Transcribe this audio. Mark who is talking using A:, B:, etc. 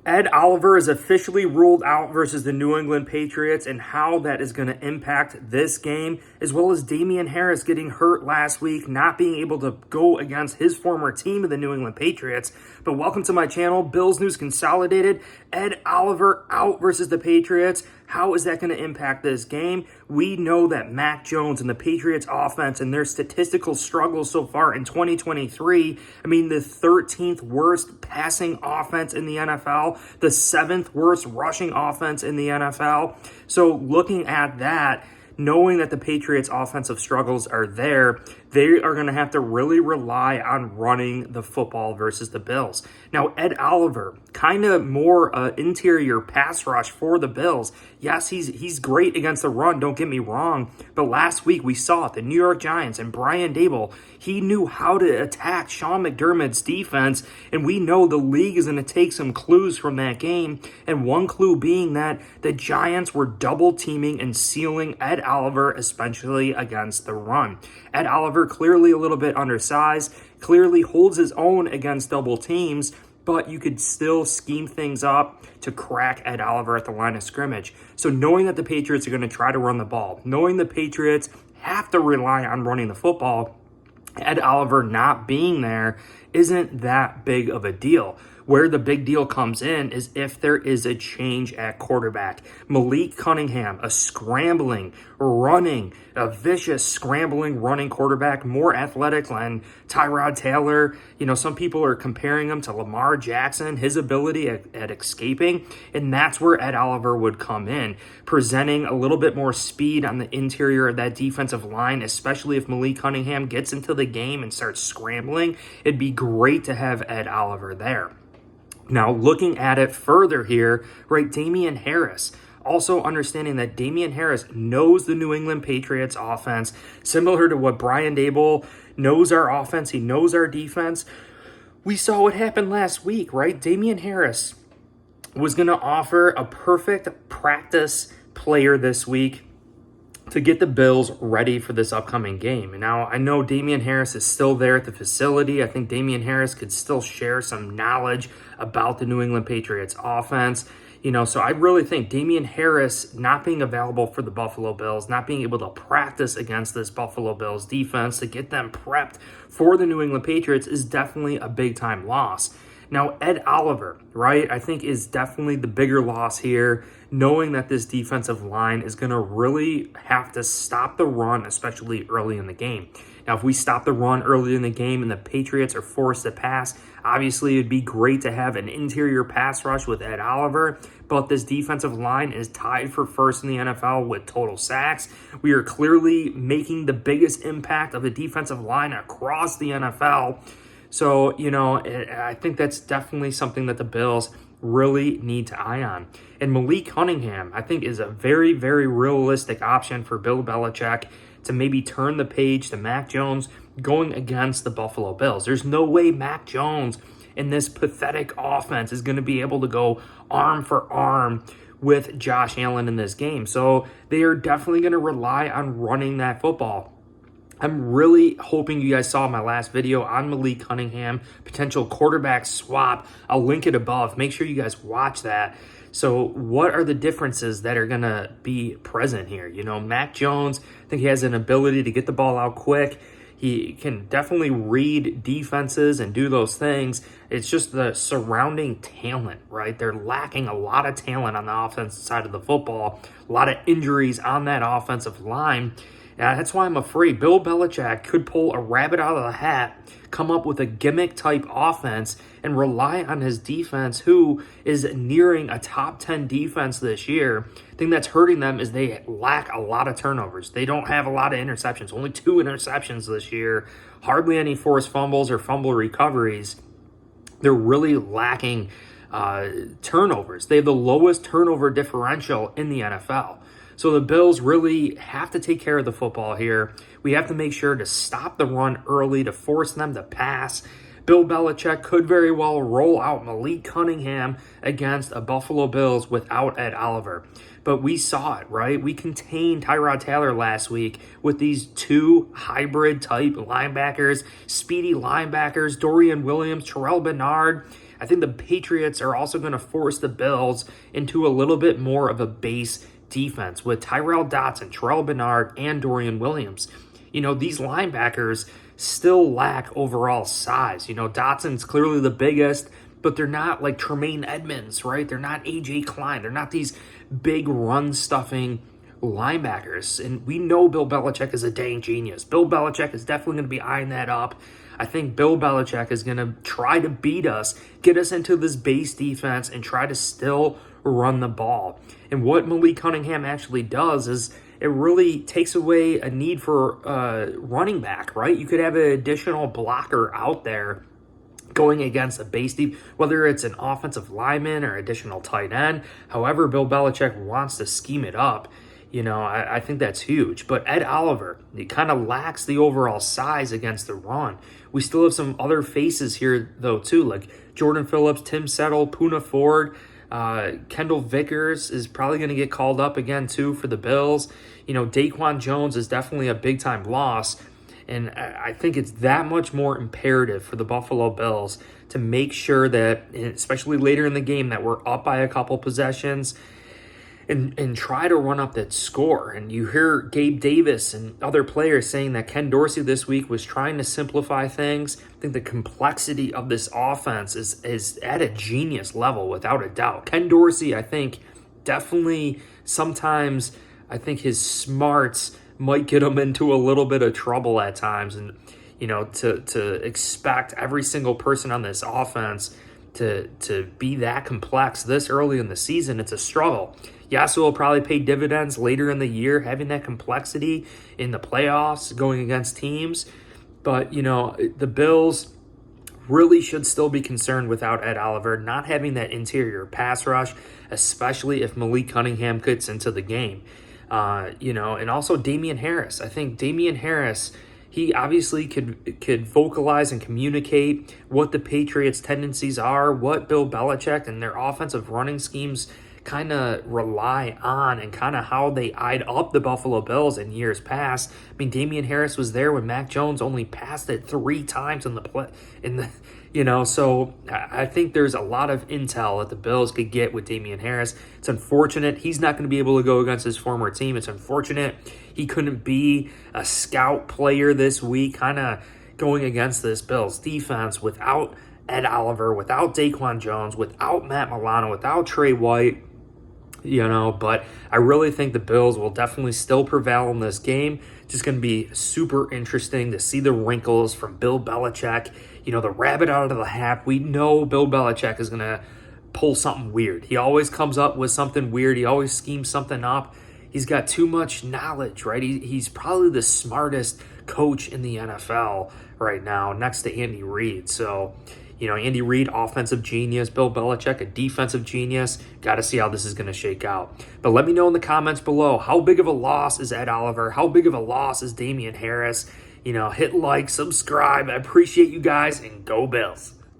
A: Ed Oliver is officially ruled out versus the New England Patriots, and how that is going to impact this game, as well as Damian Harris getting hurt last week, not being able to go against his former team of the New England Patriots. But welcome to my channel, Bills News Consolidated. Ed Oliver out versus the Patriots. How is that going to impact this game? We know that Mac Jones and the Patriots offense and their statistical struggles so far in 2023, the 13th worst passing offense in the NFL, the 7th worst rushing offense in the NFL. So looking at that, knowing that the Patriots' offensive struggles are there, they are going to have to really rely on running the football versus the Bills. Now, Ed Oliver, kind of more interior pass rush for the Bills. Yes, he's great against the run, don't get me wrong, but last week we saw it, the New York Giants and Brian Daboll, he knew how to attack Sean McDermott's defense, and we know the league is going to take some clues from that game, and one clue being that the Giants were double teaming and sealing Ed Oliver, especially against the run. Ed Oliver, clearly a little bit undersized, clearly holds his own against double teams, but you could still scheme things up to crack Ed Oliver at the line of scrimmage. So knowing that the Patriots are going to try to run the ball, knowing the Patriots have to rely on running the football, Ed Oliver not being there isn't that big of a deal. Where the big deal comes in is if there is a change at quarterback. Malik Cunningham, a scrambling, running, a vicious, scrambling, running quarterback, more athletic than Tyrod Taylor. Some people are comparing him to Lamar Jackson, his ability at escaping, and that's where Ed Oliver would come in, presenting a little bit more speed on the interior of that defensive line, especially if Malik Cunningham gets into the game and starts scrambling. It'd be great to have Ed Oliver there. Now, looking at it further here, right, Damian Harris, also understanding that Damian Harris knows the New England Patriots offense, similar to what Brian Daboll knows our offense, he knows our defense. We saw what happened last week, right? Damian Harris was going to offer a perfect practice player this week to get the Bills ready for this upcoming game. And now I know Damian Harris is still there at the facility. I think Damian Harris could still share some knowledge about the New England Patriots offense. So I really think Damian Harris not being available for the Buffalo Bills, not being able to practice against this Buffalo Bills defense to get them prepped for the New England Patriots is definitely a big time loss. Now, Ed Oliver, right, I think is definitely the bigger loss here, knowing that this defensive line is going to really have to stop the run, especially early in the game. Now, if we stop the run early in the game and the Patriots are forced to pass, obviously it'd be great to have an interior pass rush with Ed Oliver, but this defensive line is tied for first in the NFL with total sacks. We are clearly making the biggest impact of the defensive line across the NFL. So, I think that's definitely something that the Bills really need to eye on. And Malik Cunningham, I think, is a very, very realistic option for Bill Belichick to maybe turn the page to Mac Jones going against the Buffalo Bills. There's no way Mac Jones in this pathetic offense is going to be able to go arm for arm with Josh Allen in this game. So they are definitely going to rely on running that football. I'm really hoping you guys saw my last video on Malik Cunningham, potential quarterback swap. I'll link it above. Make sure you guys watch that. So what are the differences that are going to be present here? Mac Jones, I think he has an ability to get the ball out quick. He can definitely read defenses and do those things. It's just the surrounding talent, right? They're lacking a lot of talent on the offensive side of the football, a lot of injuries on that offensive line. That's why I'm afraid Bill Belichick could pull a rabbit out of the hat, come up with a gimmick-type offense, and rely on his defense, who is nearing a top 10 defense this year. The thing that's hurting them is they lack a lot of turnovers. They don't have a lot of interceptions, only 2 interceptions this year, hardly any forced fumbles or fumble recoveries. They're really lacking turnovers. They have the lowest turnover differential in the NFL. So the Bills really have to take care of the football here. We have to make sure to stop the run early to force them to pass. Bill Belichick could very well roll out Malik Cunningham against a Buffalo Bills without Ed Oliver. But we saw it, right? We contained Tyrod Taylor last week with these 2 hybrid type linebackers, speedy linebackers, Dorian Williams, Terrell Bernard. I think the Patriots are also going to force the Bills into a little bit more of a base defense with Tyrell Dodson, Terrell Bernard, and Dorian Williams. These linebackers still lack overall size. Dotson's clearly the biggest, but they're not like Tremaine Edmonds, right? They're not A.J. Klein. They're not these big run-stuffing linebackers. And we know Bill Belichick is a dang genius. Bill Belichick is definitely going to be eyeing that up. I think Bill Belichick is going to try to beat us, get us into this base defense, and try to still run the ball. And what Malik Cunningham actually does is it really takes away a need for running back, right? You could have an additional blocker out there going against a base deep, whether it's an offensive lineman or additional tight end. However Bill Belichick wants to scheme it up, I think that's huge. But Ed Oliver, he kind of lacks the overall size against the run. We still have some other faces here, though, too, like Jordan Phillips, Tim Settle, Poona Ford, Kendall Vickers is probably going to get called up again, too, for the Bills. Daquan Jones is definitely a big-time loss. And I think it's that much more imperative for the Buffalo Bills to make sure that, especially later in the game, that we're up by a couple possessions and try to run up that score. And you hear Gabe Davis and other players saying that Ken Dorsey this week was trying to simplify things. I think the complexity of this offense is at a genius level, without a doubt. Ken Dorsey, I think, definitely sometimes, I think his smarts might get him into a little bit of trouble at times. And, to expect every single person on this offense to be that complex this early in the season, it's a struggle. Yes, it will probably pay dividends later in the year, having that complexity in the playoffs, going against teams. But, the Bills really should still be concerned without Ed Oliver, not having that interior pass rush, especially if Malik Cunningham gets into the game. And also Damian Harris. I think Damian Harris, he obviously could vocalize and communicate what the Patriots' tendencies are, what Bill Belichick and their offensive running schemes kind of rely on, and kind of how they eyed up the Buffalo Bills in years past. I mean, Damian Harris was there when Mac Jones only passed it 3 times in the play. So I think there's a lot of intel that the Bills could get with Damian Harris. It's unfortunate he's not going to be able to go against his former team. It's unfortunate he couldn't be a scout player this week, kind of going against this Bills defense without Ed Oliver, without Daquan Jones, without Matt Milano, without Trey White. But I really think the Bills will definitely still prevail in this game. Just going to be super interesting to see the wrinkles from Bill Belichick. The rabbit out of the hat. We know Bill Belichick is going to pull something weird. He always comes up with something weird. He always schemes something up. He's got too much knowledge, right? He's probably the smartest coach in the NFL right now, next to Andy Reid. So, Andy Reid, offensive genius. Bill Belichick, a defensive genius. Got to see how this is going to shake out. But let me know in the comments below, how big of a loss is Ed Oliver? How big of a loss is Damian Harris? Hit like, subscribe. I appreciate you guys, and go Bills.